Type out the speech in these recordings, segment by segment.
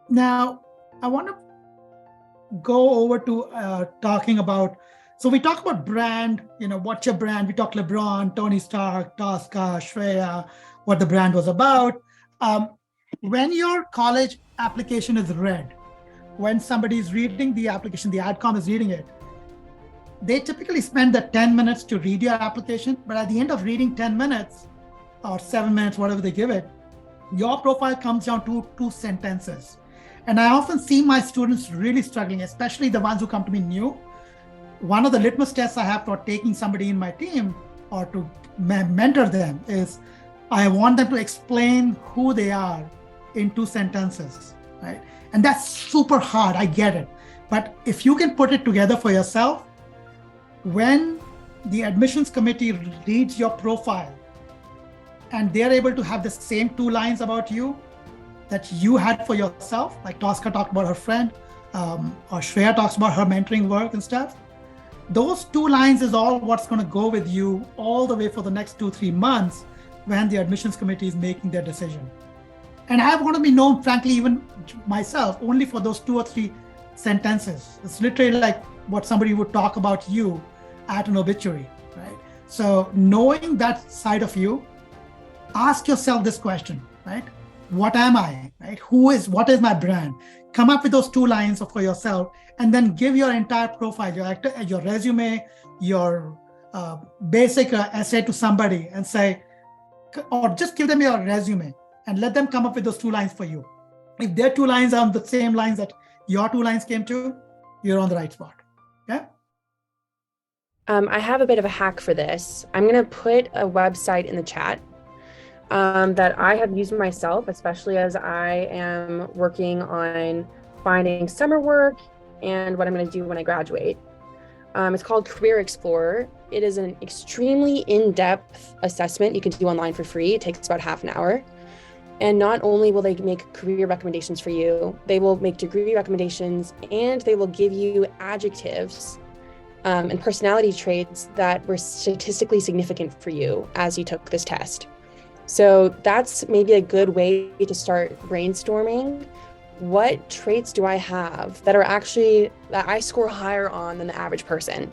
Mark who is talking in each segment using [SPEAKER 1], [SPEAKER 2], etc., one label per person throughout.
[SPEAKER 1] Now, I want to go over to talking about. So we talk about brand. What's your brand? We talk LeBron, Tony Stark, Tosca, Shreya, what the brand was about. Um, when your college application is read, when somebody is reading the application, the AdCom is reading it, they typically spend the 10 minutes to read your application. But at the end of reading 10 minutes or 7 minutes, whatever they give it, your profile comes down to 2 sentences. And I often see my students really struggling, especially the ones who come to me new. One of the litmus tests I have for taking somebody in my team or to mentor them is I want them to explain who they are in 2 sentences, right? And that's super hard, I get it. But if you can put it together for yourself, when the admissions committee reads your profile and they're able to have the same 2 lines about you that you had for yourself, like Tosca talked about her friend, or Shreya talks about her mentoring work and stuff, those 2 lines is all what's going to go with you all the way for the next 2-3 months when the admissions committee is making their decision. And I want to be known, frankly, even myself, only for those 2 or 3 sentences. It's literally like what somebody would talk about you at an obituary, right? So knowing that side of you, ask yourself this question, right? What am I, right? What is my brand? Come up with those 2 lines for yourself, and then give your entire profile, your resume, your basic essay to somebody and say, or just give them your resume and let them come up with those 2 lines for you. If their 2 lines are the same lines that your 2 lines came to, you're on the right spot. Okay?
[SPEAKER 2] I have a bit of a hack for this. I'm going to put a website in the chat that I have used myself, especially as I am working on finding summer work and what I'm going to do when I graduate. It's called Career Explorer. It is an extremely in-depth assessment you can do online for free. It takes about half an hour. And not only will they make career recommendations for you, they will make degree recommendations, and they will give you adjectives and personality traits that were statistically significant for you as you took this test. So that's maybe a good way to start brainstorming. What traits do I have that I score higher on than the average person?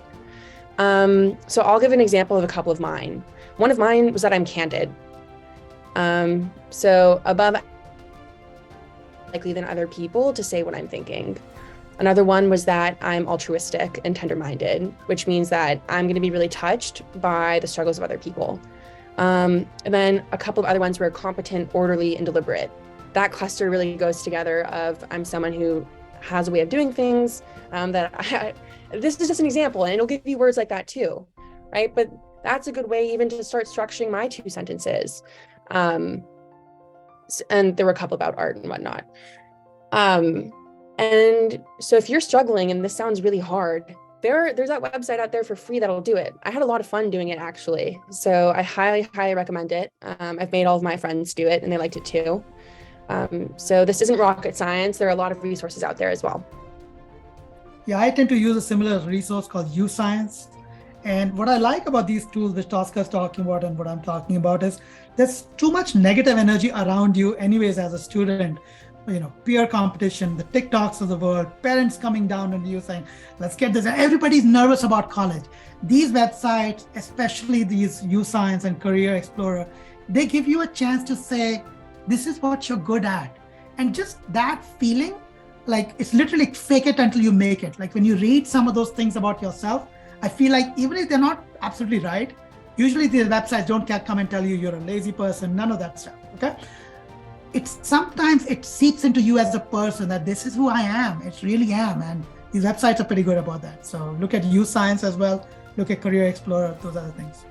[SPEAKER 2] So I'll give an example of a couple of mine. One of mine was that I'm candid. So above likely than other people to say what I'm thinking. Another one was that I'm altruistic and tender-minded, which means that I'm going to be really touched by the struggles of other people. And then a couple of other ones were competent, orderly, and deliberate. That cluster really goes together of I'm someone who has a way of doing things, this is just an example, and it'll give you words like that too, right? But that's a good way even to start structuring my 2 sentences. And there were a couple about art and whatnot. And so if you're struggling and this sounds really hard, there's that website out there for free that'll do it. I had a lot of fun doing it, actually. So I highly, highly recommend it. I've made all of my friends do it and they liked it too. So this isn't rocket science. There are a lot of resources out there as well.
[SPEAKER 1] Yeah, I tend to use a similar resource called UScience. And what I like about these tools, which Tosca is talking about and what I'm talking about, is there's too much negative energy around you anyways as a student. Peer competition, the TikToks of the world, parents coming down on you saying, let's get this. Everybody's nervous about college. These websites, especially these UScience and Career Explorer, they give you a chance to say, this is what you're good at. And just that feeling, like it's literally fake it until you make it. Like when you read some of those things about yourself, I feel like even if they're not absolutely right, usually these websites don't come and tell you you're a lazy person, none of that stuff, okay? Sometimes it seeps into you as a person that this is who I am, it really am. And these websites are pretty good about that. So look at UScience as well, look at Career Explorer, those other things.